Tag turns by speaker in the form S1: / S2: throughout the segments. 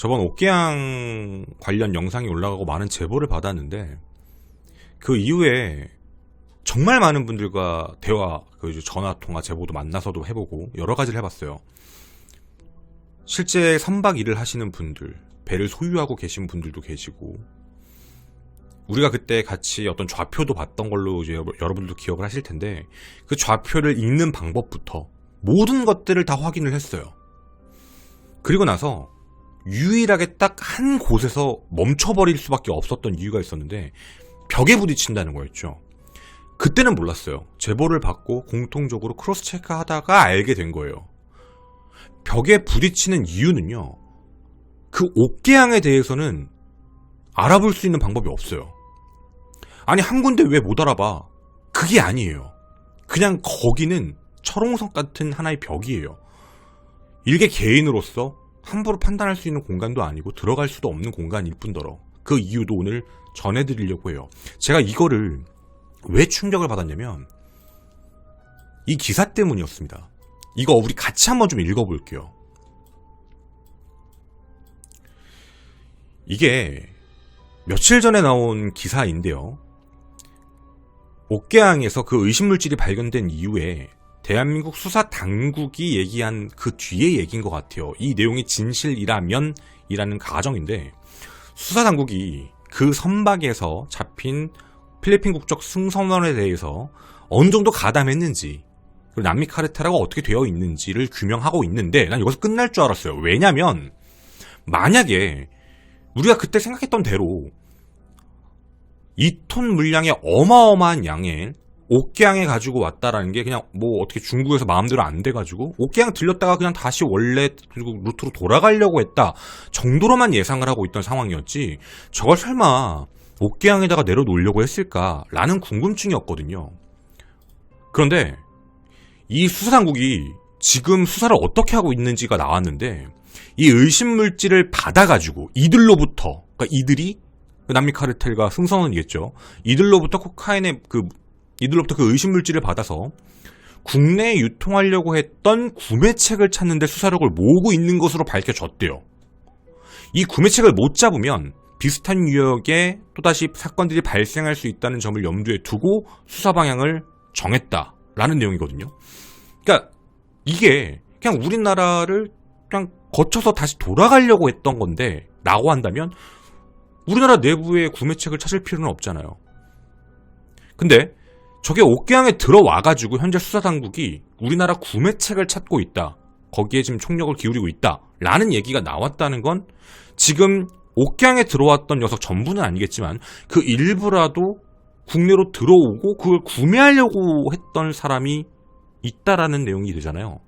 S1: 저번 옥계양 관련 영상이 올라가고 많은 제보를 받았는데 그 이후에 정말 많은 분들과 대화, 전화 통화 제보도 만나서도 해보고 여러 가지를 해봤어요. 실제 선박 일을 하시는 분들, 배를 소유하고 계신 분들도 계시고, 우리가 그때 같이 어떤 좌표도 봤던 걸로 이제 여러분들도 기억을 하실 텐데, 그 좌표를 읽는 방법부터 모든 것들을 다 확인을 했어요. 그리고 나서 유일하게 딱 한 곳에서 멈춰버릴 수밖에 없었던 이유가 있었는데, 벽에 부딪힌다는 거였죠. 그때는 몰랐어요. 제보를 받고 공통적으로 크로스 체크 하다가 알게 된 거예요. 벽에 부딪히는 이유는요, 그 옥계양에 대해서는 알아볼 수 있는 방법이 없어요. 아니, 한 군데 왜 못 알아봐? 그게 아니에요. 그냥 거기는 철옹성 같은 하나의 벽이에요. 일개 개인으로서 함부로 판단할 수 있는 공간도 아니고 들어갈 수도 없는 공간일 뿐더러 그 이유도 오늘 전해드리려고 해요. 제가 이거를 왜 충격을 받았냐면 이 기사 때문이었습니다. 이거 우리 같이 한번 좀 읽어볼게요. 이게 며칠 전에 나온 기사인데요. 옥계양에서 그 의심물질이 발견된 이후에 대한민국 수사당국이 얘기한 그 뒤에 얘기인 것 같아요. 이 내용이 진실이라면 이라는 가정인데, 수사당국이 그 선박에서 잡힌 필리핀 국적 승선원에 대해서 어느 정도 가담했는지, 그리고 남미 카르텔하고 어떻게 되어 있는지를 규명하고 있는데, 난 이것을 끝날 줄 알았어요. 왜냐면 만약에 우리가 그때 생각했던 대로 2톤 물량의 어마어마한 양의 옥계양에 가지고 왔다라는 게 그냥 뭐 어떻게 중국에서 마음대로 안 돼가지고 옥계양 들렸다가 그냥 다시 원래 루트로 돌아가려고 했다 정도로만 예상을 하고 있던 상황이었지, 저걸 설마 옥계양에다가 내려놓으려고 했을까라는 궁금증이었거든요. 그런데 이 수사당국이 지금 수사를 어떻게 하고 있는지가 나왔는데, 이 의심물질을 받아가지고 이들로부터, 그러니까 이들이 남미 카르텔과 승선원이겠죠. 이들로부터 이들로부터 그 의심물질을 받아서 국내에 유통하려고 했던 구매책을 찾는데 수사력을 모으고 있는 것으로 밝혀졌대요. 이 구매책을 못 잡으면 비슷한 유역에 또다시 사건들이 발생할 수 있다는 점을 염두에 두고 수사 방향을 정했다라는 내용이거든요. 그러니까 이게 그냥 우리나라를 그냥 거쳐서 다시 돌아가려고 했던 건데 라고 한다면 우리나라 내부에 구매책을 찾을 필요는 없잖아요. 근데 저게 옥계양에 들어와가지고 현재 수사당국이 우리나라 구매책을 찾고 있다, 거기에 지금 총력을 기울이고 있다 라는 얘기가 나왔다는 건 지금 옥계양에 들어왔던 녀석 전부는 아니겠지만 그 일부라도 국내로 들어오고 그걸 구매하려고 했던 사람이 있다라는 내용이 되잖아요.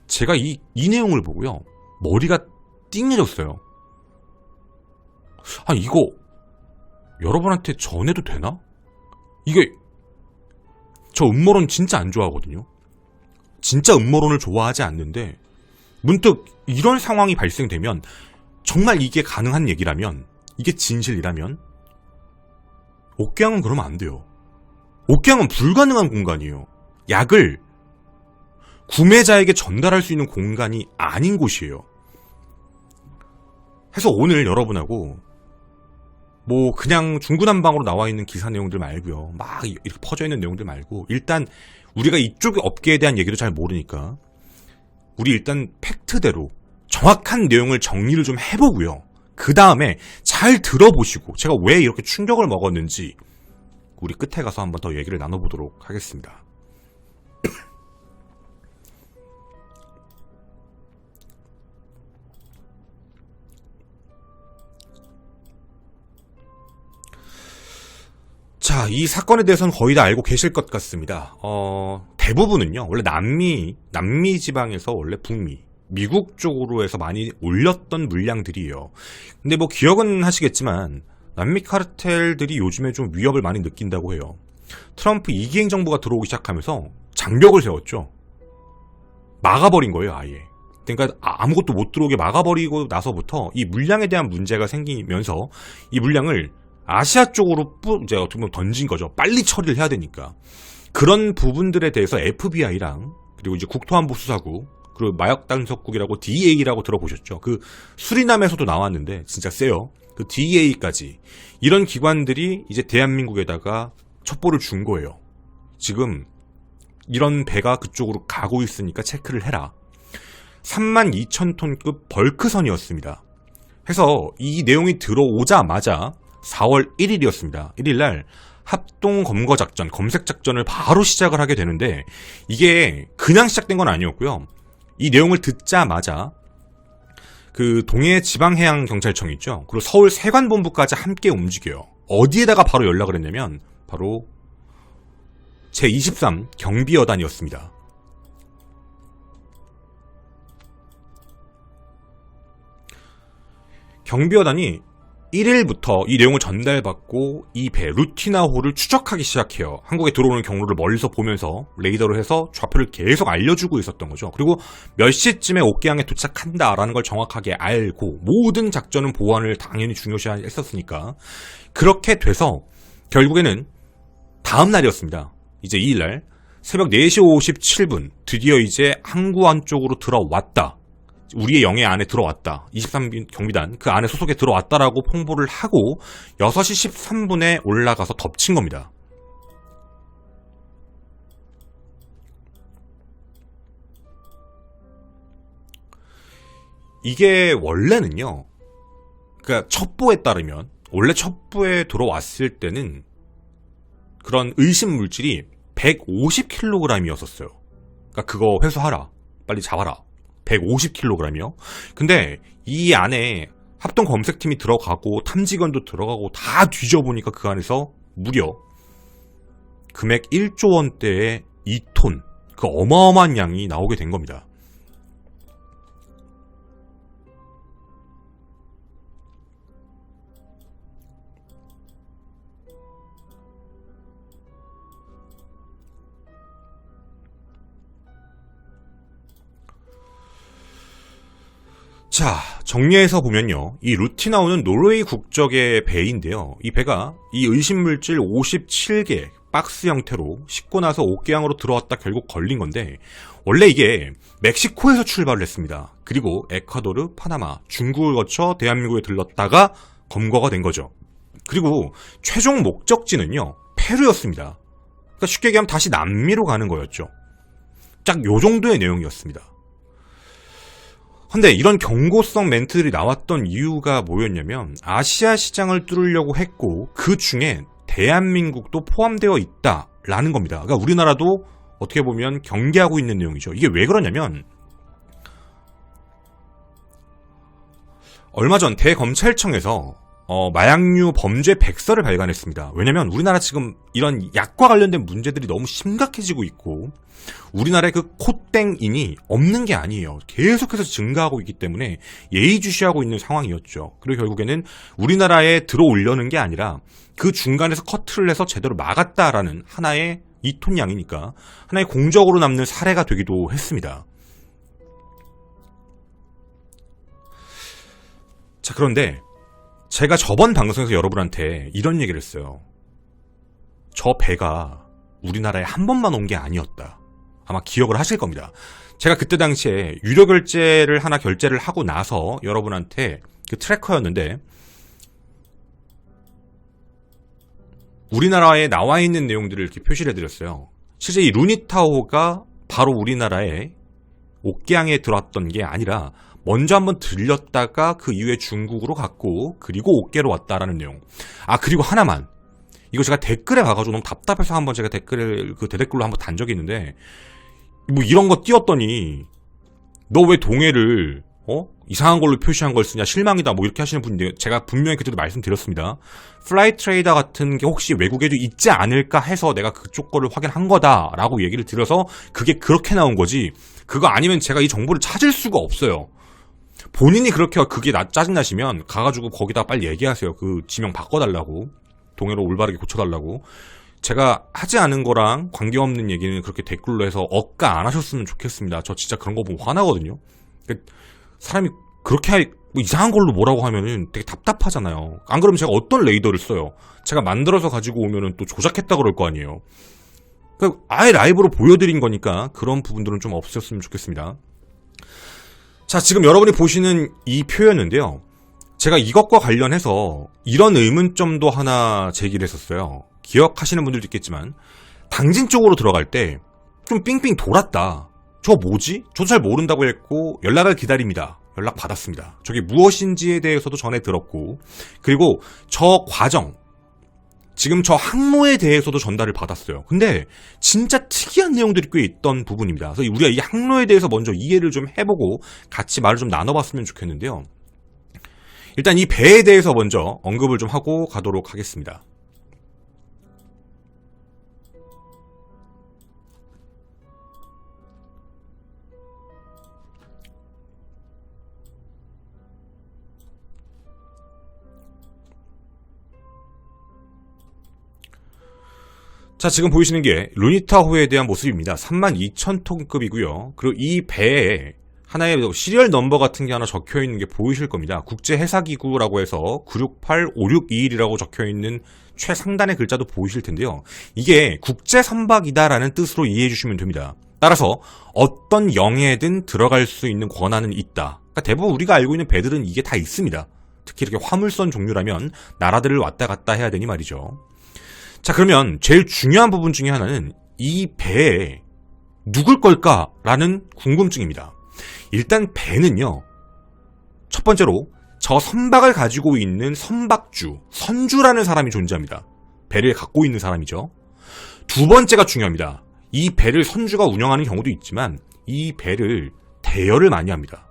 S1: 제가 이 내용을 보고요, 머리가 띵해졌어요. 아니, 이거 여러분한테 전해도 되나? 이게, 저 음모론 진짜 안 좋아하거든요. 진짜 음모론을 좋아하지 않는데, 문득 이런 상황이 발생되면, 정말 이게 가능한 얘기라면, 이게 진실이라면, 옥계양은 그러면 안 돼요. 옥계양은 불가능한 공간이에요. 약을 구매자에게 전달할 수 있는 공간이 아닌 곳이에요. 해서 오늘 여러분하고 뭐 그냥 중구난방으로 나와 있는 기사 내용들 말고요, 막 이렇게 퍼져 있는 내용들 말고, 일단 우리가 이쪽 업계에 대한 얘기도 잘 모르니까 우리 일단 팩트대로 정확한 내용을 정리를 좀 해보고요, 그 다음에 잘 들어보시고 제가 왜 이렇게 충격을 먹었는지 우리 끝에 가서 한번 더 얘기를 나눠보도록 하겠습니다. 자, 이 사건에 대해서는 거의 다 알고 계실 것 같습니다. 대부분은요, 원래 남미 지방에서 원래 북미, 미국 쪽으로 해서 많이 올렸던 물량들이에요. 근데 뭐 기억은 하시겠지만 남미 카르텔들이 요즘에 좀 위협을 많이 느낀다고 해요. 트럼프 2기 행정부가 들어오기 시작하면서 장벽을 세웠죠. 막아버린 거예요, 아예. 그러니까 아무것도 못 들어오게 막아버리고 나서부터 이 물량에 대한 문제가 생기면서 이 물량을 아시아 쪽으로 이제 어떻게 보면 던진 거죠. 빨리 처리를 해야 되니까. 그런 부분들에 대해서 FBI랑 그리고 이제 국토안보수사국, 그리고 마약단속국이라고 DEA라고 들어보셨죠? 그 수리남에서도 나왔는데 진짜 세요. 그 DEA까지 이런 기관들이 이제 대한민국에다가 첩보를 준 거예요. 지금 이런 배가 그쪽으로 가고 있으니까 체크를 해라. 32,000톤급 벌크선이었습니다. 해서 이 내용이 들어오자마자 4월 1일이었습니다. 1일날 합동검거작전, 검색작전을 바로 시작을 하게 되는데 이게 그냥 시작된 건 아니었고요. 이 내용을 듣자마자 그 동해 지방해양경찰청 있죠. 그리고 서울 세관본부까지 함께 움직여요. 어디에다가 바로 연락을 했냐면 바로 제23 경비여단이었습니다. 경비여단이 1일부터 이 내용을 전달받고 이 배 루티나호를 추적하기 시작해요. 한국에 들어오는 경로를 멀리서 보면서 레이더로 해서 좌표를 계속 알려주고 있었던 거죠. 그리고 몇 시쯤에 옥계양에 도착한다라는 걸 정확하게 알고 모든 작전은 보안을 당연히 중요시 했었으니까 그렇게 돼서 결국에는 다음 날이었습니다. 이제 2일날 새벽 4시 57분 드디어 이제 항구안 쪽으로 들어왔다. 우리의 영해 안에 들어왔다. 23경비단 그 안에 소속에 들어왔다라고 통보를 하고 6시 13분에 올라가서 덮친 겁니다. 이게 원래는요. 그러니까 첩보에 따르면 원래 첩보에 들어왔을 때는 그런 의심 물질이 150kg이었었어요. 그러니까 그거 회수하라. 빨리 잡아라. 150kg이요. 근데 이 안에 합동 검색팀이 들어가고 탐지견도 들어가고 다 뒤져보니까 그 안에서 무려 금액 1조 원대의 2톤 그 어마어마한 양이 나오게 된 겁니다. 자, 정리해서 보면요. 이 루티나우는 노르웨이 국적의 배인데요. 이 배가 이 의심물질 57개 박스 형태로 싣고 나서 옥계양으로 들어왔다 결국 걸린 건데 원래 이게 멕시코에서 출발을 했습니다. 그리고 에콰도르, 파나마, 중국을 거쳐 대한민국에 들렀다가 검거가 된 거죠. 그리고 최종 목적지는요. 페루였습니다. 그러니까 쉽게 얘기하면 다시 남미로 가는 거였죠. 딱 요 정도의 내용이었습니다. 근데 이런 경고성 멘트들이 나왔던 이유가 뭐였냐면 아시아 시장을 뚫으려고 했고 그 중에 대한민국도 포함되어 있다라는 겁니다. 그러니까 우리나라도 어떻게 보면 경계하고 있는 내용이죠. 이게 왜 그러냐면 얼마 전 대검찰청에서 마약류 범죄 백서를 발간했습니다. 왜냐면 우리나라 지금 이런 약과 관련된 문제들이 너무 심각해지고 있고 우리나라의 그 콧땡인이 없는 게 아니에요. 계속해서 증가하고 있기 때문에 예의주시하고 있는 상황이었죠. 그리고 결국에는 우리나라에 들어오려는 게 아니라 그 중간에서 커트를 해서 제대로 막았다라는 하나의 2톤 양이니까 하나의 공적으로 남는 사례가 되기도 했습니다. 자, 그런데 제가 저번 방송에서 여러분한테 이런 얘기를 했어요. 저 배가 우리나라에 한 번만 온 게 아니었다. 아마 기억을 하실 겁니다. 제가 그때 당시에 유료 결제를 하나 결제를 하고 나서 여러분한테 그 트래커였는데 우리나라에 나와 있는 내용들을 이렇게 표시를 해드렸어요. 실제 이 루니타호가 바로 우리나라에 옥계양에 들어왔던 게 아니라 먼저 한번 들렸다가 그 이후에 중국으로 갔고 그리고 옥계로 왔다라는 내용. 아, 그리고 하나만. 이거 제가 댓글에 가가지고 너무 답답해서 한번 제가 댓글을 그 대댓글로 한번 단 적이 있는데 뭐 이런 거 띄웠더니 너 왜 동해를 이상한 걸로 표시한 걸 쓰냐 실망이다 뭐 이렇게 하시는 분인데 제가 분명히 그때도 말씀드렸습니다. 플라이 트레이더 같은 게 혹시 외국에도 있지 않을까 해서 내가 그쪽 거를 확인한 거다라고 얘기를 드려서 그게 그렇게 나온 거지 그거 아니면 제가 이 정보를 찾을 수가 없어요. 본인이 그렇게 그게 짜증나시면 가가지고 거기다 빨리 얘기하세요. 그 지명 바꿔달라고 동해로 올바르게 고쳐달라고. 제가 하지 않은 거랑 관계없는 얘기는 그렇게 댓글로 해서 억까 안 하셨으면 좋겠습니다. 저 진짜 그런 거 보면 화나거든요. 사람이 그렇게 뭐 이상한 걸로 뭐라고 하면은 되게 답답하잖아요. 안 그러면 제가 어떤 레이더를 써요? 제가 만들어서 가지고 오면은 또 조작했다 그럴 거 아니에요. 아예 라이브로 보여드린 거니까 그런 부분들은 좀 없으셨으면 좋겠습니다. 자, 지금 여러분이 보시는 이 표였는데요. 제가 이것과 관련해서 이런 의문점도 하나 제기를 했었어요. 기억하시는 분들도 있겠지만 당진 쪽으로 들어갈 때 좀 삥삥 돌았다. 저거 뭐지? 저도 잘 모른다고 했고 연락을 기다립니다. 연락 받았습니다. 저게 무엇인지에 대해서도 전해 들었고, 그리고 저 과정, 지금 저 항로에 대해서도 전달을 받았어요. 근데 진짜 특이한 내용들이 꽤 있던 부분입니다. 그래서 우리가 이 항로에 대해서 먼저 이해를 좀 해보고 같이 말을 좀 나눠봤으면 좋겠는데요. 일단 이 배에 대해서 먼저 언급을 좀 하고 가도록 하겠습니다. 자, 지금 보이시는 게 루니타호에 대한 모습입니다. 32,000톤급이고요. 그리고 이 배에 하나의 시리얼 넘버 같은 게 하나 적혀 있는 게 보이실 겁니다. 국제해사기구라고 해서 96856221이라고 적혀 있는 최상단의 글자도 보이실 텐데요. 이게 국제선박이다라는 뜻으로 이해해 주시면 됩니다. 따라서 어떤 영해든 들어갈 수 있는 권한은 있다. 그러니까 대부분 우리가 알고 있는 배들은 이게 다 있습니다. 특히 이렇게 화물선 종류라면 나라들을 왔다 갔다 해야 되니 말이죠. 자, 그러면 제일 중요한 부분 중에 하나는 이 배에 누굴 걸까라는 궁금증입니다. 일단 배는요, 첫 번째로 저 선박을 가지고 있는 선박주, 선주라는 사람이 존재합니다. 배를 갖고 있는 사람이죠. 두 번째가 중요합니다. 이 배를 선주가 운영하는 경우도 있지만 이 배를 대여를 많이 합니다.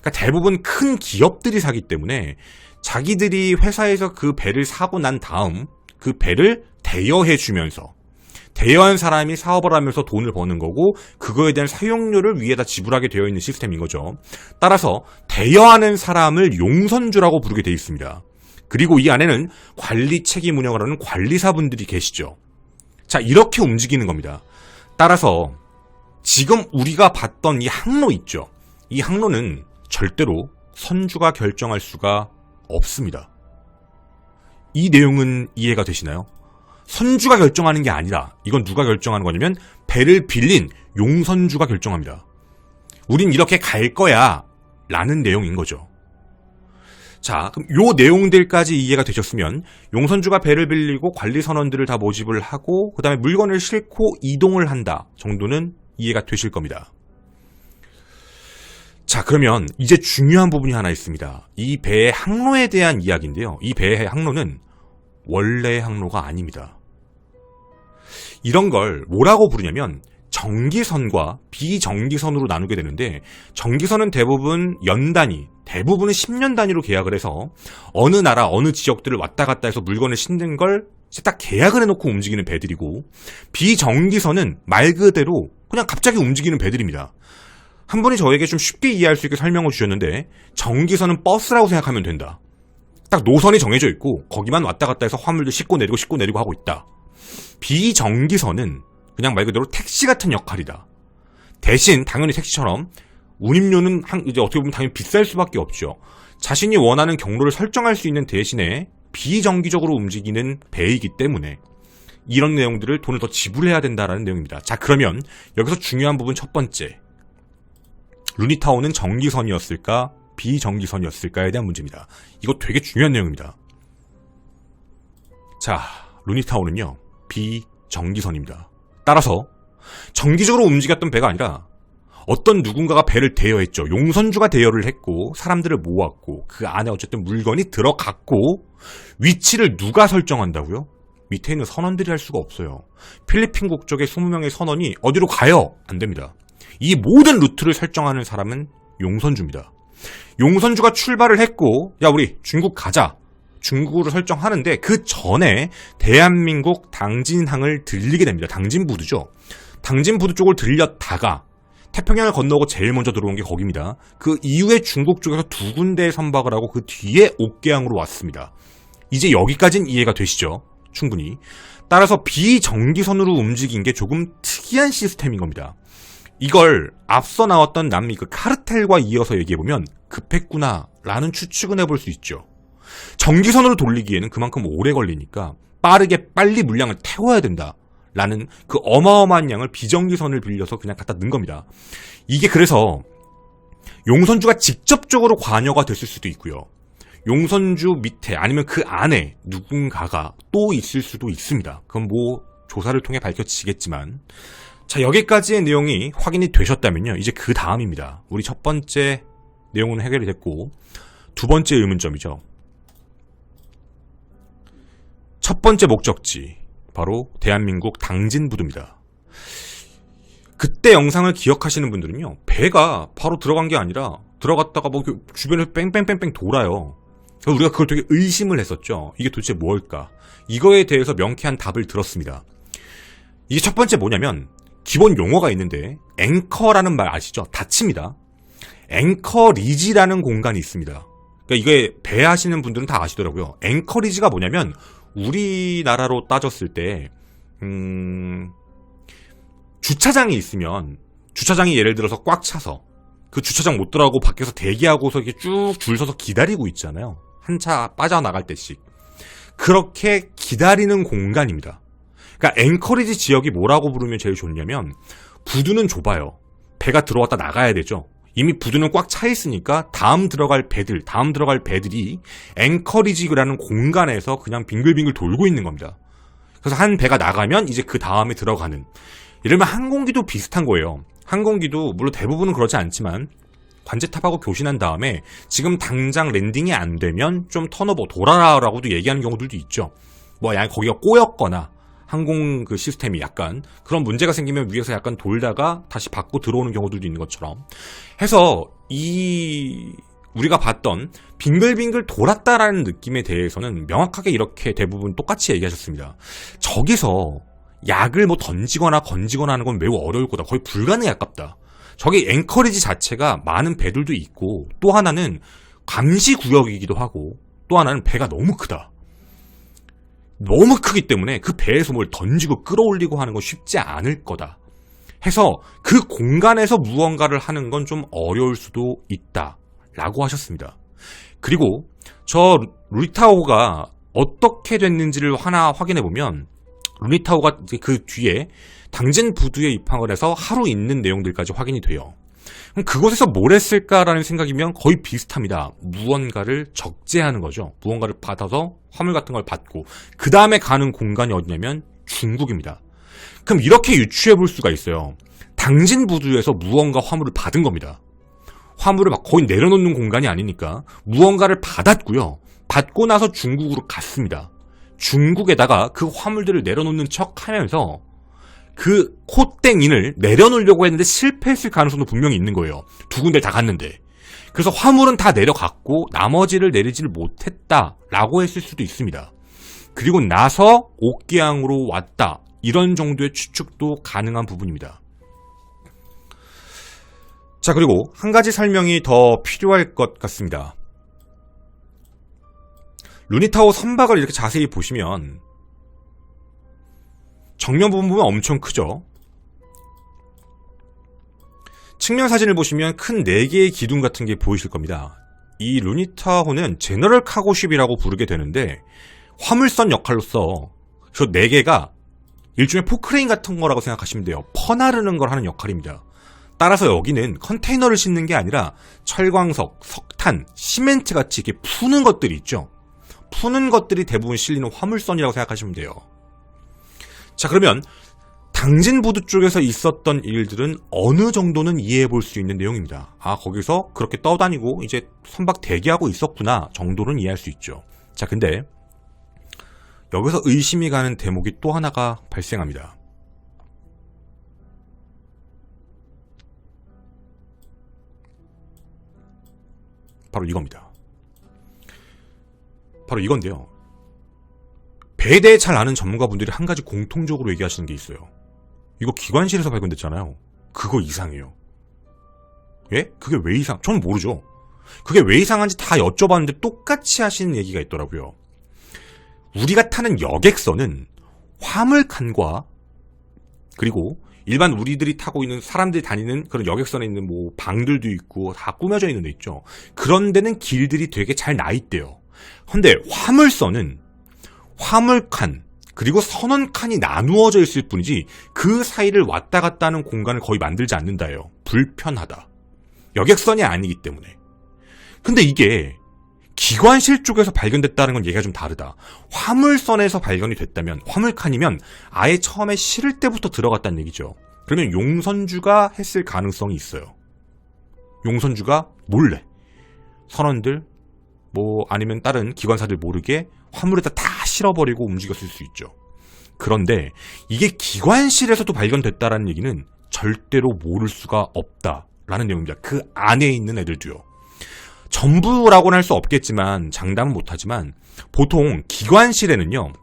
S1: 그러니까 대부분 큰 기업들이 사기 때문에 자기들이 회사에서 그 배를 사고 난 다음 그 배를 대여해 주면서, 대여한 사람이 사업을 하면서 돈을 버는 거고 그거에 대한 사용료를 위에다 지불하게 되어 있는 시스템인 거죠. 따라서 대여하는 사람을 용선주라고 부르게 되어 있습니다. 그리고 이 안에는 관리 책임 운영을 하는 관리사분들이 계시죠. 자, 이렇게 움직이는 겁니다. 따라서 지금 우리가 봤던 이 항로 있죠. 이 항로는 절대로 선주가 결정할 수가 없습니다. 이 내용은 이해가 되시나요? 선주가 결정하는 게 아니라 이건 누가 결정하는 거냐면 배를 빌린 용선주가 결정합니다. 우린 이렇게 갈 거야 라는 내용인 거죠. 자, 그럼 요 내용들까지 이해가 되셨으면 용선주가 배를 빌리고 관리 선원들을 다 모집을 하고 그 다음에 물건을 싣고 이동을 한다 정도는 이해가 되실 겁니다. 자, 그러면 이제 중요한 부분이 하나 있습니다. 이 배의 항로에 대한 이야기인데요. 이 배의 항로는 원래의 항로가 아닙니다. 이런 걸 뭐라고 부르냐면 정기선과 비정기선으로 나누게 되는데, 정기선은 대부분 연 단위, 대부분은 10년 단위로 계약을 해서 어느 나라, 어느 지역들을 왔다 갔다 해서 물건을 싣는 걸 딱 계약을 해놓고 움직이는 배들이고, 비정기선은 말 그대로 그냥 갑자기 움직이는 배들입니다. 한 분이 저에게 좀 쉽게 이해할 수 있게 설명을 주셨는데, 정기선은 버스라고 생각하면 된다. 딱 노선이 정해져 있고 거기만 왔다 갔다 해서 화물들 싣고 내리고 하고 있다. 비정기선은 그냥 말 그대로 택시 같은 역할이다. 대신 당연히 택시처럼 운임료는 이제 어떻게 보면 당연히 비쌀 수밖에 없죠. 자신이 원하는 경로를 설정할 수 있는 대신에 비정기적으로 움직이는 배이기 때문에 이런 내용들을 돈을 더 지불해야 된다라는 내용입니다. 자, 그러면 여기서 중요한 부분 첫 번째, 루니타호는 정기선이었을까 비정기선이었을까에 대한 문제입니다. 이거 되게 중요한 내용입니다. 자, 루니타호는요 비정기선입니다. 따라서 정기적으로 움직였던 배가 아니라 어떤 누군가가 배를 대여했죠. 용선주가 대여를 했고 사람들을 모았고 그 안에 어쨌든 물건이 들어갔고, 위치를 누가 설정한다고요? 밑에 있는 선원들이 할 수가 없어요. 필리핀 국적의 20명의 선원이 어디로 가요? 안 됩니다. 이 모든 루트를 설정하는 사람은 용선주입니다. 용선주가 출발을 했고, 야 우리 중국 가자, 중국으로 설정하는데 그 전에 대한민국 당진항을 들리게 됩니다. 당진부두죠. 당진부두 쪽을 들렸다가 태평양을 건너고 제일 먼저 들어온 게 거기입니다. 그 이후에 중국 쪽에서 두 군데의 선박을 하고 그 뒤에 옥계항으로 왔습니다. 이제 여기까지는 이해가 되시죠? 충분히. 따라서 비정기선으로 움직인 게 조금 특이한 시스템인 겁니다. 이걸 앞서 나왔던 남미 그 카르텔과 이어서 얘기해보면 급했구나 라는 추측은 해볼 수 있죠. 정기선으로 돌리기에는 그만큼 오래 걸리니까 빨리 물량을 태워야 된다 라는 그 어마어마한 양을 비정기선을 빌려서 그냥 갖다 넣은 겁니다. 이게 그래서 용선주가 직접적으로 관여가 됐을 수도 있고요. 용선주 밑에 아니면 그 안에 누군가가 또 있을 수도 있습니다. 그건 뭐 조사를 통해 밝혀지겠지만, 자, 여기까지의 내용이 확인이 되셨다면요, 이제 그 다음입니다. 우리 첫 번째 내용은 해결이 됐고, 두 번째 의문점이죠. 첫 번째 목적지, 바로 대한민국 당진부두입니다. 그때 영상을 기억하시는 분들은요, 배가 바로 들어간 게 아니라 들어갔다가 뭐 주변을 뺑뺑뺑뺑 돌아요. 그래서 우리가 그걸 되게 의심을 했었죠. 이게 도대체 뭘까? 이거에 대해서 명쾌한 답을 들었습니다. 이게 첫 번째 뭐냐면, 기본 용어가 있는데 앵커라는 말 아시죠? 닫힙니다. 앵커리지라는 공간이 있습니다. 그러니까 이게 배 하시는 분들은 다 아시더라고요. 앵커리지가 뭐냐면, 우리나라로 따졌을 때 주차장이 있으면, 주차장이 예를 들어서 꽉 차서 그 주차장 못 들어가고 밖에서 대기하고서 이렇게 쭉 줄 서서 기다리고 있잖아요. 한 차 빠져나갈 때씩. 그렇게 기다리는 공간입니다. 그러니까 앵커리지 지역이 뭐라고 부르면 제일 좋냐면, 부두는 좁아요. 배가 들어왔다 나가야 되죠. 이미 부두는 꽉 차 있으니까 다음 들어갈 배들이 앵커리지라는 공간에서 그냥 빙글빙글 돌고 있는 겁니다. 그래서 한 배가 나가면 이제 그 다음에 들어가는, 예를 들면 항공기도 비슷한 거예요. 항공기도 물론 대부분은 그렇지 않지만 관제탑하고 교신한 다음에 지금 당장 랜딩이 안 되면 좀 턴오버 돌아라라고도 얘기하는 경우들도 있죠. 뭐 거기가 꼬였거나 항공 그 시스템이 약간 그런 문제가 생기면 위에서 약간 돌다가 다시 받고 들어오는 경우들도 있는 것처럼 해서, 우리가 봤던 빙글빙글 돌았다라는 느낌에 대해서는 명확하게 이렇게 대부분 똑같이 얘기하셨습니다. 저기서 약을 뭐 던지거나 건지거나 하는 건 매우 어려울 거다. 거의 불가능에 가깝다. 저기 앵커리지 자체가 많은 배들도 있고, 또 하나는 감시 구역이기도 하고, 또 하나는 배가 너무 크다. 너무 크기 때문에 그 배에서 뭘 던지고 끌어올리고 하는 건 쉽지 않을 거다 해서 그 공간에서 무언가를 하는 건 좀 어려울 수도 있다 라고 하셨습니다. 그리고 저 루니타오가 어떻게 됐는지를 하나 확인해보면, 루니타오가 그 뒤에 당진부두에 입항을 해서 하루 있는 내용들까지 확인이 돼요. 그럼 그곳에서 뭘 했을까라는 생각이면 거의 비슷합니다. 무언가를 적재하는 거죠. 무언가를 받아서 화물 같은 걸 받고 그 다음에 가는 공간이 어디냐면 중국입니다. 그럼 이렇게 유추해 볼 수가 있어요. 당진부두에서 무언가 화물을 받은 겁니다. 화물을 막 거의 내려놓는 공간이 아니니까 무언가를 받았고요. 받고 나서 중국으로 갔습니다. 중국에다가 그 화물들을 내려놓는 척 하면서 그 코땡인을 내려놓으려고 했는데 실패했을 가능성도 분명히 있는 거예요. 두 군데 다 갔는데. 그래서 화물은 다 내려갔고 나머지를 내리지를 못했다라고 했을 수도 있습니다. 그리고 나서 옥기항으로 왔다. 이런 정도의 추측도 가능한 부분입니다. 자, 그리고 한 가지 설명이 더 필요할 것 같습니다. 루니타오 선박을 이렇게 자세히 보시면 정면 부분 보면 엄청 크죠. 측면 사진을 보시면 큰 4개의 기둥 같은 게 보이실 겁니다. 이 루니타호는 제너럴 카고쉽이라고 부르게 되는데 화물선 역할로서 저 4개가 일종의 포크레인 같은 거라고 생각하시면 돼요. 퍼나르는 걸 하는 역할입니다. 따라서 여기는 컨테이너를 싣는 게 아니라 철광석, 석탄, 시멘트 같이 이렇게 푸는 것들이 있죠. 푸는 것들이 대부분 실리는 화물선이라고 생각하시면 돼요. 자, 그러면 당진부두 쪽에서 있었던 일들은 어느 정도는 이해해 볼 수 있는 내용입니다. 아, 거기서 그렇게 떠다니고 이제 선박 대기하고 있었구나 정도는 이해할 수 있죠. 자, 근데 여기서 의심이 가는 대목이 또 하나가 발생합니다. 바로 이겁니다. 바로 이건데요. 배에 대해 잘 아는 전문가분들이 한 가지 공통적으로 얘기하시는 게 있어요. 이거 기관실에서 발견됐잖아요. 그거 이상해요. 예? 그게 왜 이상? 저는 모르죠. 그게 왜 이상한지 다 여쭤봤는데 똑같이 하시는 얘기가 있더라고요. 우리가 타는 여객선은 화물칸과 그리고 일반 우리들이 타고 있는 사람들이 다니는 그런 여객선에 있는 뭐 방들도 있고 다 꾸며져 있는 데 있죠. 그런 데는 길들이 되게 잘 나 있대요. 근데 화물선은 화물칸 그리고 선원칸이 나누어져 있을 뿐이지 그 사이를 왔다 갔다 하는 공간을 거의 만들지 않는다예요. 불편하다. 여객선이 아니기 때문에. 근데 이게 기관실 쪽에서 발견됐다는 건 얘기가 좀 다르다. 화물선에서 발견이 됐다면, 화물칸이면 아예 처음에 실을 때부터 들어갔다는 얘기죠. 그러면 용선주가 했을 가능성이 있어요. 용선주가 몰래 선원들 아니면 다른 기관사들 모르게 화물에다 다 실어버리고 움직였을 수 있죠. 그런데 이게 기관실에서도 발견됐다라는 얘기는 절대로 모를 수가 없다라는 내용입니다. 그 안에 있는 애들도요. 전부라고는 할 수 없겠지만, 장담은 못하지만 보통 기관실에는요,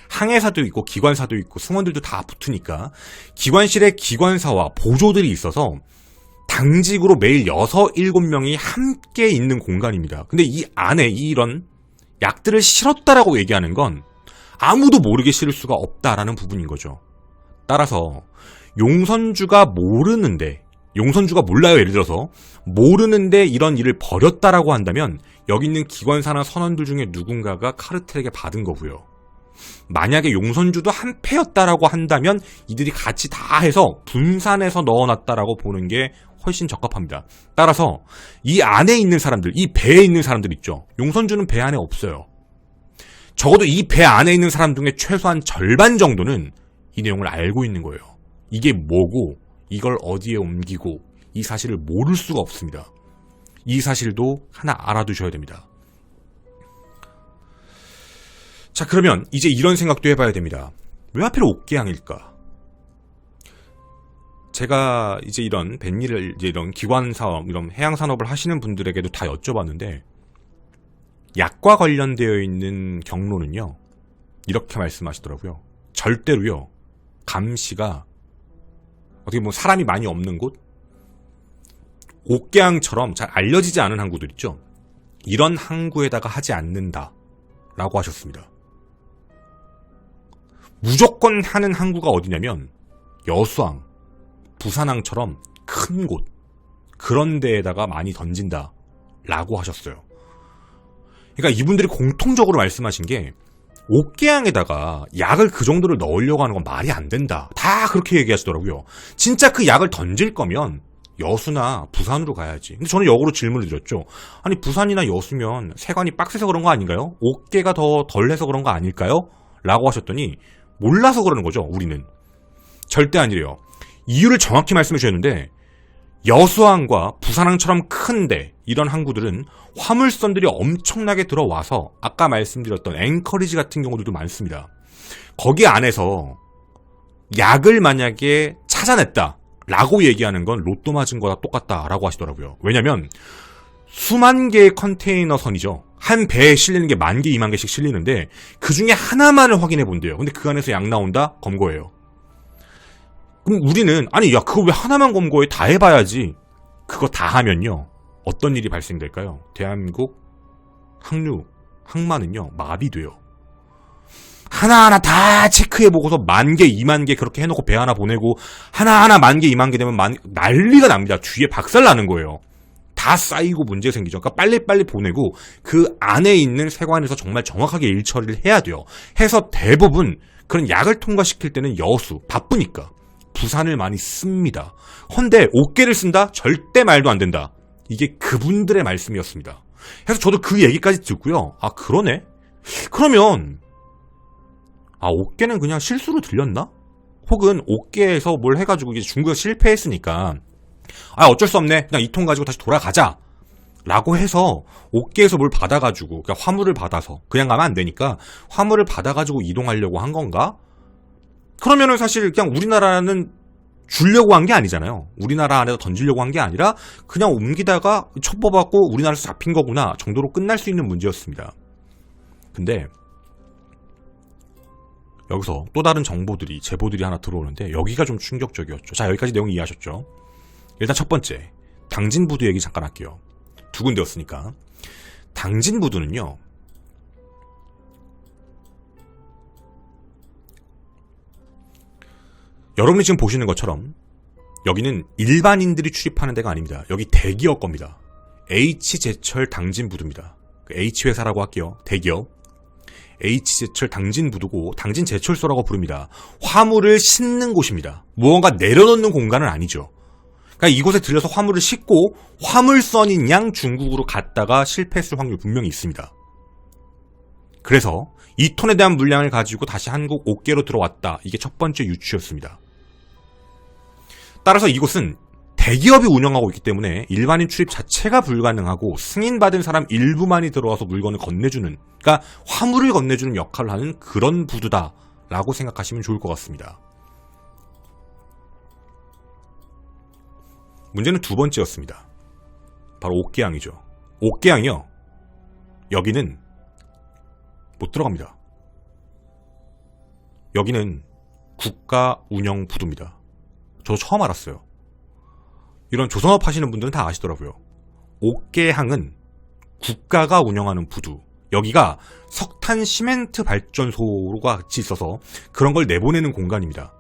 S1: 항해사도 있고 기관사도 있고 승무원들도 다 붙으니까 기관실에 기관사와 보조들이 있어서 당직으로 매일 6, 7명이 함께 있는 공간입니다. 근데 이 안에 이런 약들을 실었다라고 얘기하는 건 아무도 모르게 실을 수가 없다라는 부분인 거죠. 따라서 용선주가 몰라요. 예를 들어서 모르는데 이런 일을 벌였다라고 한다면 여기 있는 기관사나 선원들 중에 누군가가 카르텔에게 받은 거고요. 만약에 용선주도 한 패였다라고 한다면 이들이 같이 다 해서 분산해서 넣어놨다라고 보는 게 훨씬 적합합니다. 따라서 이 안에 있는 사람들, 이 배에 있는 사람들 있죠. 용선주는 배 안에 없어요. 적어도 이 배 안에 있는 사람 중에 최소한 절반 정도는 이 내용을 알고 있는 거예요. 이게 뭐고 이걸 어디에 옮기고 이 사실을 모를 수가 없습니다. 이 사실도 하나 알아두셔야 됩니다. 자, 그러면 이제 이런 생각도 해봐야 됩니다. 왜 하필 옥계양일까? 제가 이제 이런 뱃일을, 이제 이런 기관 사업, 이런 해양 산업을 하시는 분들에게도 다 여쭤봤는데, 약과 관련되어 있는 경로는요, 이렇게 말씀하시더라고요. 절대로요, 감시가 어떻게 보면 사람이 많이 없는 곳, 옥계양처럼 잘 알려지지 않은 항구들 있죠. 이런 항구에다가 하지 않는다 라고 하셨습니다. 무조건 하는 항구가 어디냐면 여수항, 부산항처럼 큰 곳, 그런 데에다가 많이 던진다 라고 하셨어요. 그러니까 이분들이 공통적으로 말씀하신 게 옥계양에다가 약을 그 정도를 넣으려고 하는 건 말이 안 된다, 다 그렇게 얘기하시더라고요. 진짜 그 약을 던질 거면 여수나 부산으로 가야지. 근데 저는 역으로 질문을 드렸죠. 아니, 부산이나 여수면 세관이 빡세서 그런 거 아닌가요? 옥계가 더 덜해서 그런 거 아닐까요? 라고 하셨더니 몰라서 그러는 거죠. 우리는 절대 아니래요. 이유를 정확히 말씀해 주셨는데, 여수항과 부산항처럼 큰데 이런 항구들은 화물선들이 엄청나게 들어와서 아까 말씀드렸던 앵커리지 같은 경우들도 많습니다. 거기 안에서 약을 만약에 찾아냈다 라고 얘기하는 건 로또 맞은 거랑 똑같다라고 하시더라고요. 왜냐면 수만 개의 컨테이너 선이죠. 한 배에 실리는 게 10,000개, 20,000개씩 실리는데 그 중에 하나만을 확인해 본대요. 근데 그 안에서 약 나온다? 검거예요. 그럼 우리는 아니, 야, 그거 왜 하나만 검거해? 다 해봐야지. 그거 다 하면요, 어떤 일이 발생될까요? 대한민국 항만은요, 마비돼요. 하나하나 다 체크해보고서 10,000개, 20,000개 그렇게 해놓고 배 하나 보내고 하나하나 10,000개, 20,000개 되면 난리가 납니다. 뒤에 박살 나는 거예요. 다 쌓이고 문제 생기죠. 그러니까 빨리빨리 보내고 그 안에 있는 세관에서 정말 정확하게 일 처리를 해야 돼요. 해서 대부분 그런 약을 통과시킬 때는 여수, 바쁘니까 부산을 많이 씁니다. 헌데 옥계를 쓴다? 절대 말도 안 된다. 이게 그분들의 말씀이었습니다. 그래서 저도 그 얘기까지 듣고요. 아, 그러네? 그러면 옥계는 그냥 실수로 들렸나? 혹은 옥계에서 뭘 해가지고 이제 중국에서 실패했으니까 어쩔 수 없네, 그냥 이 통 가지고 다시 돌아가자 라고 해서 옥계에서 뭘 받아가지고, 그러니까 화물을 받아서 그냥 가면 안 되니까 화물을 받아가지고 이동하려고 한 건가? 그러면은 사실 그냥 우리나라는 주려고 한 게 아니잖아요. 우리나라 안에서 던지려고 한 게 아니라 그냥 옮기다가 첩보받고 우리나라에서 잡힌 거구나 정도로 끝날 수 있는 문제였습니다. 근데 여기서 또 다른 정보들이, 제보들이 하나 들어오는데 여기가 좀 충격적이었죠. 자, 여기까지 내용 이해하셨죠? 일단 첫 번째, 당진부두 얘기 잠깐 할게요. 두 군데였으니까. 당진부두는요, 여러분이 지금 보시는 것처럼 여기는 일반인들이 출입하는 데가 아닙니다. 여기 대기업 겁니다. H제철 당진부두입니다. H회사라고 할게요. 대기업. H제철 당진부두고 당진제철소라고 부릅니다. 화물을 싣는 곳입니다. 무언가 내려놓는 공간은 아니죠. 그러니까 이곳에 들려서 화물을 싣고 화물선인 양 중국으로 갔다가 실패했을 확률이 분명히 있습니다. 그래서 2톤에 대한 물량을 가지고 다시 한국 옥계로 들어왔다. 이게 첫 번째 유추였습니다. 따라서 이곳은 대기업이 운영하고 있기 때문에 일반인 출입 자체가 불가능하고 승인받은 사람 일부만이 들어와서 물건을 건네주는, 그러니까 화물을 건네주는 역할을 하는 그런 부두다라고 생각하시면 좋을 것 같습니다. 문제는 두 번째였습니다. 바로 옥계항이죠. 옥계항이요. 여기는 못 들어갑니다. 여기는 국가 운영 부두입니다. 저도 처음 알았어요. 이런 조선업 하시는 분들은 다 아시더라고요. 옥계항은 국가가 운영하는 부두. 여기가 석탄 시멘트 발전소가 같이 있어서 그런 걸 내보내는 공간입니다.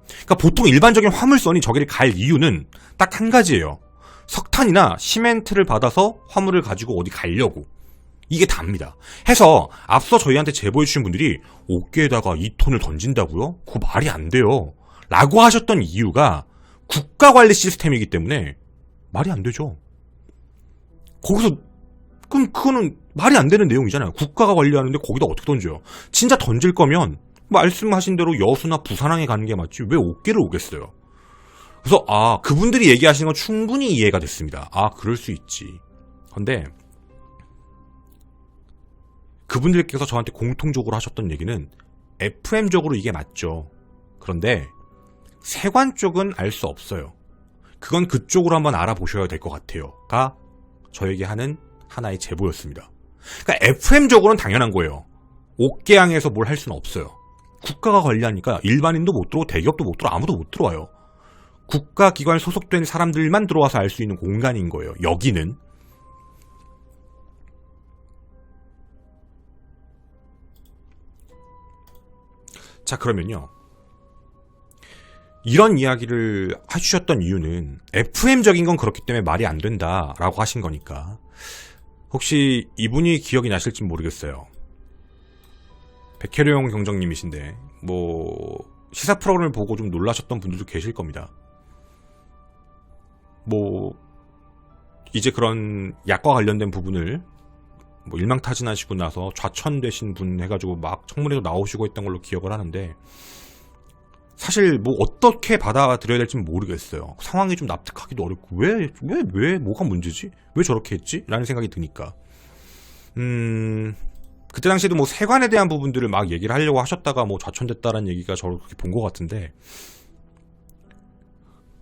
S1: 그러니까 보통 일반적인 화물선이 저기를 갈 이유는 딱 한 가지예요. 석탄이나 시멘트를 받아서 화물을 가지고 어디 가려고. 이게 답니다. 해서 앞서 저희한테 제보해 주신 분들이 옥계에다가 2톤을 던진다고요? 그거 말이 안 돼요. 라고 하셨던 이유가 국가관리 시스템이기 때문에 말이 안 되죠. 거기서 그거는 말이 안 되는 내용이잖아요. 국가가 관리하는데 거기다 어떻게 던져요? 진짜 던질 거면 말씀하신 대로 여수나 부산항에 가는 게 맞지 왜 옥계를 오겠어요? 그래서 그분들이 얘기하시는 건 충분히 이해가 됐습니다. 그럴 수 있지. 근데 그분들께서 저한테 공통적으로 하셨던 얘기는 FM적으로 이게 맞죠. 그런데 세관 쪽은 알 수 없어요. 그건 그쪽으로 한번 알아보셔야 될 것 같아요.가 저에게 하는 하나의 제보였습니다. 그러니까 FM적으로는 당연한 거예요. 옥계항에서 뭘 할 수는 없어요. 국가가 관리하니까 일반인도 못 들어오고 대기업도 못 들어와 아무도 못 들어와요. 국가기관 소속된 사람들만 들어와서 알 수 있는 공간인 거예요. 여기는. 자, 그러면요. 이런 이야기를 해주셨던 이유는 FM적인 건 그렇기 때문에 말이 안 된다라고 하신 거니까 혹시 이분이 기억이 나실지 모르겠어요. 백혜룡 경정님이신데 시사 프로그램을 보고 좀 놀라셨던 분들도 계실 겁니다. 이제 그런 약과 관련된 부분을 일망타진하시고 나서 좌천되신 분 해가지고 막 청문회도 나오시고 했던 걸로 기억을 하는데 사실 어떻게 받아들여야 될지 모르겠어요. 상황이 좀 납득하기도 어렵고 왜 뭐가 문제지? 왜 저렇게 했지? 라는 생각이 드니까 그때 당시에도 세관에 대한 부분들을 막 얘기를 하려고 하셨다가 좌천됐다라는 얘기가 저를 그렇게 본 것 같은데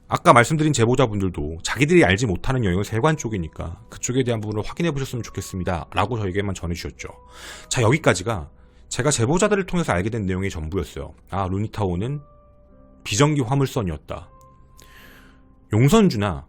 S1: 아까 말씀드린 제보자분들도 자기들이 알지 못하는 영역은 세관 쪽이니까 그쪽에 대한 부분을 확인해 보셨으면 좋겠습니다 라고 저에게만 전해주셨죠. 자, 여기까지가 제가 제보자들을 통해서 알게 된 내용의 전부였어요. 루니타운은 비정기 화물선이었다. 용선주나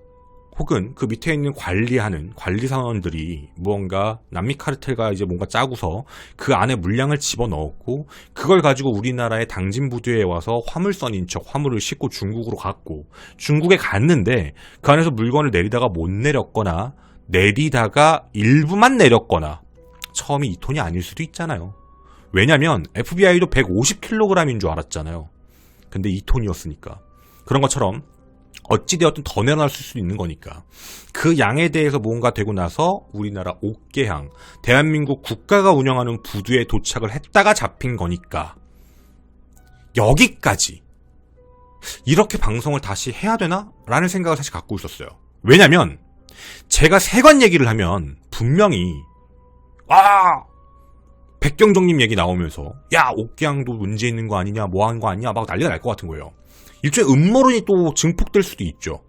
S1: 혹은 그 밑에 있는 관리하는 관리사원들이 무언가 남미 카르텔과 이제 뭔가 짜고서 그 안에 물량을 집어넣었고 그걸 가지고 우리나라의 당진 부두에 와서 화물선인 척 화물을 싣고 중국으로 갔고 중국에 갔는데 그 안에서 물건을 내리다가 못 내렸거나 내리다가 일부만 내렸거나 처음이 2톤이 아닐 수도 있잖아요. 왜냐면 FBI도 150kg인 줄 알았잖아요. 근데 2톤이었으니까. 그런 것처럼 어찌되었든 더 내려놨을 수도 있는 거니까. 그 양에 대해서 뭔가 되고 나서 우리나라 옥계항, 대한민국 국가가 운영하는 부두에 도착을 했다가 잡힌 거니까 여기까지 이렇게 방송을 다시 해야 되나? 라는 생각을 사실 갖고 있었어요. 왜냐면 제가 세관 얘기를 하면 분명히 백경정님 얘기 나오면서 야 옥계항도 문제 있는 거 아니냐 뭐 하는 거 아니냐 막 난리가 날 것 같은 거예요. 일종의 음모론이 또 증폭될 수도 있죠.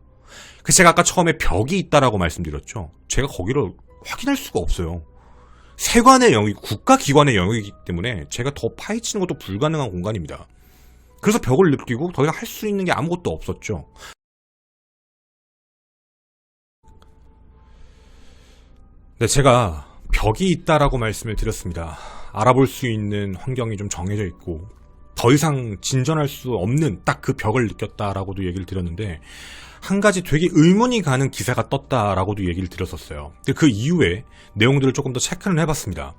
S1: 그래서 제가 아까 처음에 벽이 있다라고 말씀드렸죠. 제가 거기를 확인할 수가 없어요. 세관의 영역, 국가기관의 영역이기 때문에 제가 더 파헤치는 것도 불가능한 공간입니다. 그래서 벽을 느끼고 더 이상 할 수 있는 게 아무것도 없었죠. 네, 제가 벽이 있다라고 말씀을 드렸습니다. 알아볼 수 있는 환경이 좀 정해져 있고 더 이상 진전할 수 없는 딱 그 벽을 느꼈다라고도 얘기를 드렸는데 한 가지 되게 의문이 가는 기사가 떴다라고도 얘기를 드렸었어요. 그 이후에 내용들을 조금 더 체크를 해봤습니다.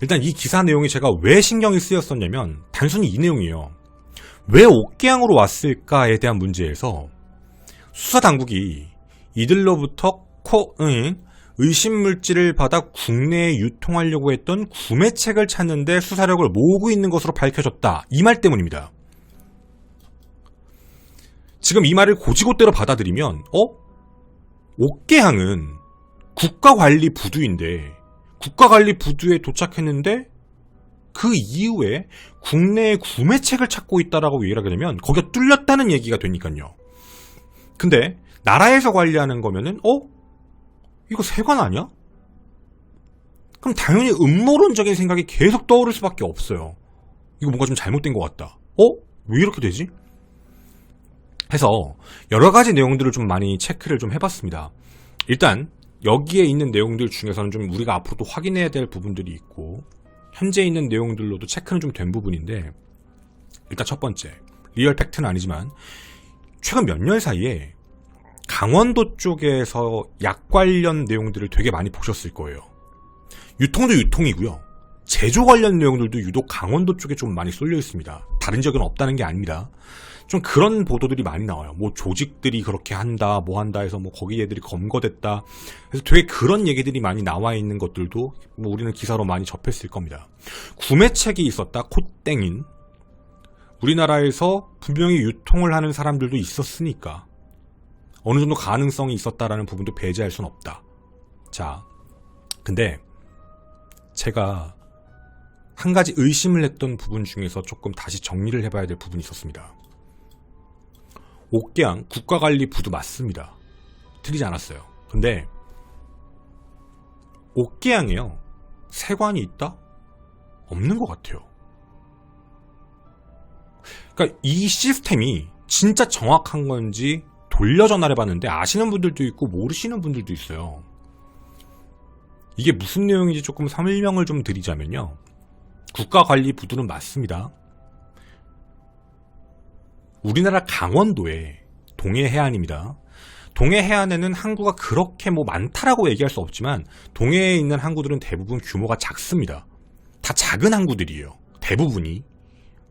S1: 일단 이 기사 내용이 제가 왜 신경이 쓰였었냐면 단순히 이 내용이에요. 왜 옥계항으로 왔을까에 대한 문제에서 수사 당국이 이들로부터 의심물질을 받아 국내에 유통하려고 했던 구매책을 찾는데 수사력을 모으고 있는 것으로 밝혀졌다. 이 말 때문입니다. 지금 이 말을 고지고대로 받아들이면 옥계항은 국가관리부두인데 국가관리부두에 도착했는데 그 이후에 국내에 구매책을 찾고 있다라고 얘기를 하게 되면 거기가 뚫렸다는 얘기가 되니까요. 근데 나라에서 관리하는 거면은 이거 세관 아니야? 그럼 당연히 음모론적인 생각이 계속 떠오를 수밖에 없어요. 이거 뭔가 좀 잘못된 것 같다. 왜 이렇게 되지? 해서 여러 가지 내용들을 좀 많이 체크를 좀 해봤습니다. 일단 여기에 있는 내용들 중에서는 좀 우리가 앞으로도 확인해야 될 부분들이 있고 현재 있는 내용들로도 체크는 좀 된 부분인데, 일단 첫 번째, 리얼 팩트는 아니지만 최근 몇 년 사이에 강원도 쪽에서 약 관련 내용들을 되게 많이 보셨을 거예요. 유통도 유통이고요. 제조 관련 내용들도 유독 강원도 쪽에 좀 많이 쏠려 있습니다. 다른 지역은 없다는 게 아닙니다. 좀 그런 보도들이 많이 나와요. 뭐 조직들이 그렇게 한다, 뭐 한다 해서 뭐 거기 애들이 검거됐다. 그래서 되게 그런 얘기들이 많이 나와 있는 것들도 뭐 우리는 기사로 많이 접했을 겁니다. 구매책이 있었다, 콧땡인. 우리나라에서 분명히 유통을 하는 사람들도 있었으니까 어느 정도 가능성이 있었다라는 부분도 배제할 순 없다. 자, 근데 제가 한 가지 의심을 했던 부분 중에서 조금 다시 정리를 해봐야 될 부분이 있었습니다. 옥계항 국가관리부두 맞습니다. 틀리지 않았어요. 근데 옥계항에요, 세관이 있다? 없는 것 같아요. 그러니까 이 시스템이 진짜 정확한 건지 돌려 전화를 해봤는데 아시는 분들도 있고 모르시는 분들도 있어요. 이게 무슨 내용인지 조금 설명을 좀 드리자면요, 국가관리부두는 맞습니다. 우리나라 강원도의 동해해안입니다. 동해해안에는 항구가 그렇게 뭐 많다라고 얘기할 수 없지만 동해에 있는 항구들은 대부분 규모가 작습니다. 다 작은 항구들이에요. 대부분이.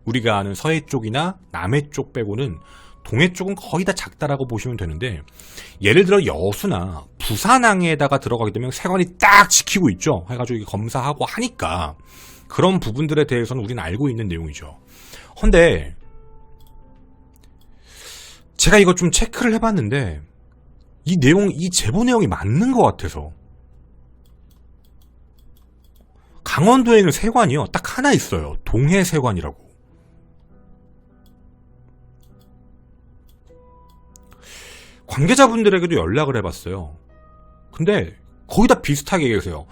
S1: 우리가 아는 서해 쪽이나 남해 쪽 빼고는 동해 쪽은 거의 다 작다라고 보시면 되는데, 예를 들어 여수나 부산항에다가 들어가게 되면 세관이 딱 지키고 있죠. 해가지고 검사하고 하니까 그런 부분들에 대해서는 우리는 알고 있는 내용이죠. 근데 제가 이거 좀 체크를 해봤는데 이 제보 내용이 맞는 것 같아서. 강원도에는 세관이요, 딱 하나 있어요. 동해세관이라고. 관계자분들에게도 연락을 해봤어요. 근데 거의 다 비슷하게 얘기하세요.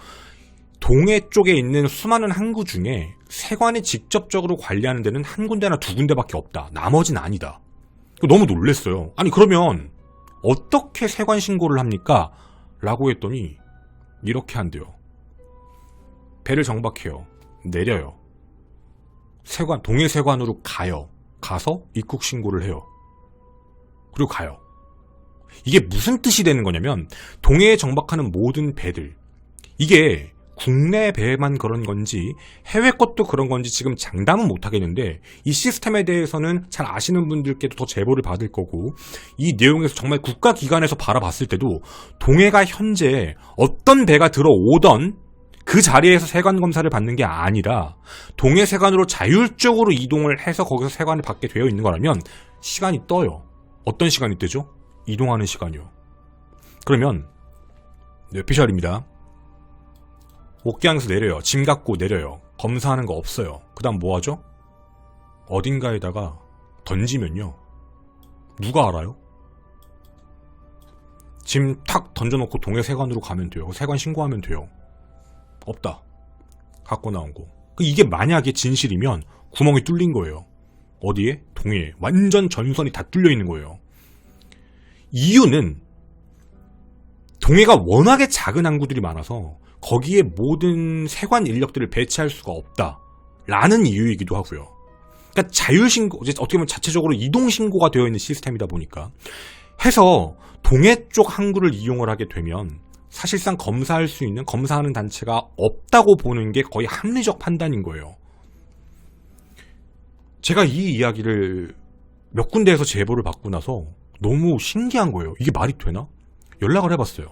S1: 동해 쪽에 있는 수많은 항구 중에 세관이 직접적으로 관리하는 데는 한 군데나 두 군데밖에 없다. 나머지는 아니다. 너무 놀랬어요. 아니 그러면 어떻게 세관 신고를 합니까? 라고 했더니 이렇게 한대요. 배를 정박해요. 내려요. 세관, 동해세관으로 가요. 가서 입국 신고를 해요. 그리고 가요. 이게 무슨 뜻이 되는 거냐면 동해에 정박하는 모든 배들, 이게 국내 배만 그런 건지 해외 것도 그런 건지 지금 장담은 못 하겠는데 이 시스템에 대해서는 잘 아시는 분들께도 더 제보를 받을 거고, 이 내용에서 정말 국가기관에서 바라봤을 때도 동해가 현재 어떤 배가 들어오던 그 자리에서 세관 검사를 받는 게 아니라 동해 세관으로 자율적으로 이동을 해서 거기서 세관을 받게 되어 있는 거라면 시간이 떠요. 어떤 시간이 뜨죠? 이동하는 시간이요. 그러면 뇌피셜입니다. 옥계항에서 내려요. 짐 갖고 내려요. 검사하는 거 없어요. 그 다음 뭐 하죠? 어딘가에다가 던지면요, 누가 알아요? 짐 탁 던져놓고 동해세관으로 가면 돼요. 세관 신고하면 돼요. 없다. 갖고 나온 거. 이게 만약에 진실이면 구멍이 뚫린 거예요. 어디에? 동해에. 완전 전선이 다 뚫려 있는 거예요. 이유는 동해가 워낙에 작은 항구들이 많아서 거기에 모든 세관 인력들을 배치할 수가 없다라는 이유이기도 하고요. 그러니까 자율신고, 어떻게 보면 자체적으로 이동신고가 되어 있는 시스템이다 보니까 해서 동해 쪽 항구를 이용을 하게 되면 사실상 검사할 수 있는, 검사하는 단체가 없다고 보는 게 거의 합리적 판단인 거예요. 제가 이 이야기를 몇 군데에서 제보를 받고 나서 너무 신기한 거예요. 이게 말이 되나? 연락을 해봤어요.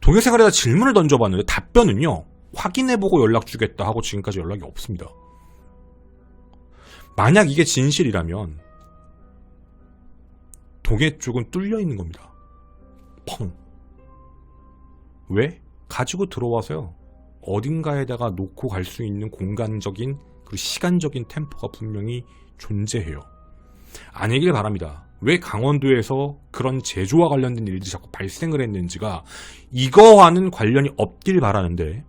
S1: 동해생활에다 질문을 던져봤는데 답변은요, 확인해보고 연락 주겠다 하고 지금까지 연락이 없습니다. 만약 이게 진실이라면 동해 쪽은 뚫려 있는 겁니다. 펑. 왜? 가지고 들어와서요, 어딘가에다가 놓고 갈 수 있는 공간적인 그리고 시간적인 템포가 분명히 존재해요. 아니길 바랍니다. 왜 강원도에서 그런 제조와 관련된 일들이 자꾸 발생을 했는지가 이거와는 관련이 없길 바라는데,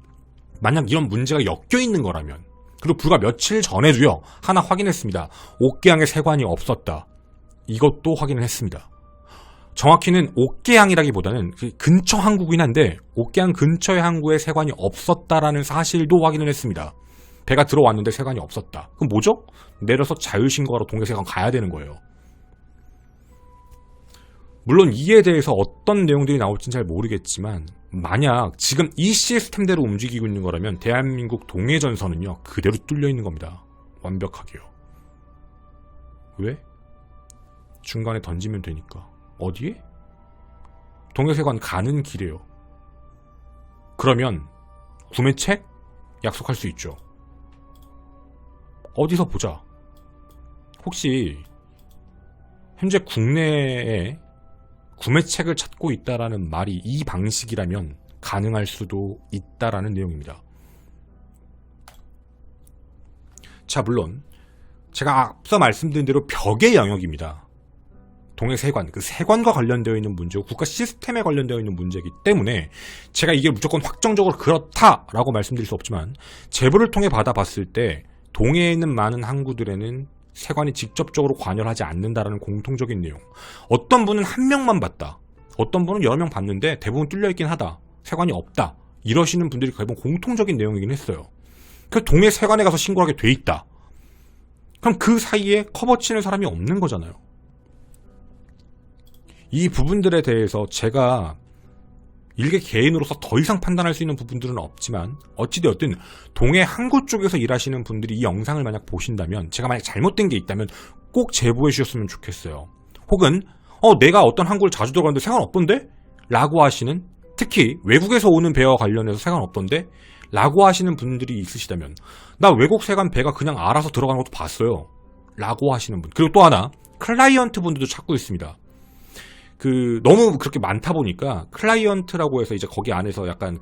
S1: 만약 이런 문제가 엮여 있는 거라면, 그리고 불과 며칠 전에도요, 하나 확인했습니다. 옥계항에 세관이 없었다. 이것도 확인을 했습니다. 정확히는 옥계항이라기보다는 근처 항구긴 한데 옥계항 근처의 항구에 세관이 없었다라는 사실도 확인을 했습니다. 배가 들어왔는데 세관이 없었다. 그럼 뭐죠? 내려서 자율신고하러 동해세관 가야 되는 거예요. 물론 이에 대해서 어떤 내용들이 나올지는 잘 모르겠지만, 만약 지금 이 시스템대로 움직이고 있는 거라면 대한민국 동해전선은요, 그대로 뚫려 있는 겁니다. 완벽하게요. 왜? 중간에 던지면 되니까. 어디에? 동해세관 가는 길이에요. 그러면 구매책? 약속할 수 있죠. 어디서 보자. 혹시 현재 국내에 구매책을 찾고 있다라는 말이 이 방식이라면 가능할 수도 있다라는 내용입니다. 자, 물론 제가 앞서 말씀드린 대로 벽의 영역입니다. 동해세관, 그 세관과 관련되어 있는 문제고 국가 시스템에 관련되어 있는 문제이기 때문에 제가 이게 무조건 확정적으로 그렇다라고 말씀드릴 수 없지만, 제보를 통해 받아봤을 때 동해에 있는 많은 항구들에는 세관이 직접적으로 관여를 하지 않는다라는 공통적인 내용. 어떤 분은 한 명만 봤다. 어떤 분은 여러 명 봤는데 대부분 뚫려있긴 하다. 세관이 없다. 이러시는 분들이 대부분 공통적인 내용이긴 했어요. 그 동해 세관에 가서 신고하게 돼 있다. 그럼 그 사이에 커버 치는 사람이 없는 거잖아요. 이 부분들에 대해서 제가 일개 개인으로서 더 이상 판단할 수 있는 부분들은 없지만, 어찌되었든 동해 항구 쪽에서 일하시는 분들이 이 영상을 만약 보신다면, 제가 만약 잘못된 게 있다면 꼭 제보해 주셨으면 좋겠어요. 혹은 내가 어떤 항구를 자주 들어가는데 세관 없던데? 라고 하시는, 특히 외국에서 오는 배와 관련해서 세관 없던데? 라고 하시는 분들이 있으시다면, 나 외국 세관 배가 그냥 알아서 들어가는 것도 봤어요. 라고 하시는 분. 그리고 또 하나, 클라이언트 분들도 찾고 있습니다. 너무 그렇게 많다 보니까 클라이언트라고 해서 이제 거기 안에서 약간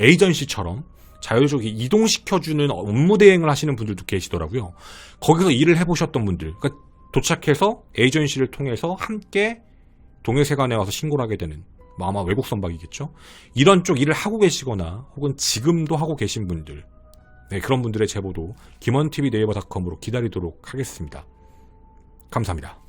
S1: 에이전시처럼 자율적으로 이동시켜주는 업무 대행을 하시는 분들도 계시더라고요. 거기서 일을 해보셨던 분들, 그러니까 도착해서 에이전시를 통해서 함께 동해세관에 와서 신고를 하게 되는, 아마 외국 선박이겠죠. 이런 쪽 일을 하고 계시거나 혹은 지금도 하고 계신 분들, 네, 그런 분들의 제보도 김원TV 네이버닷컴으로 기다리도록 하겠습니다. 감사합니다.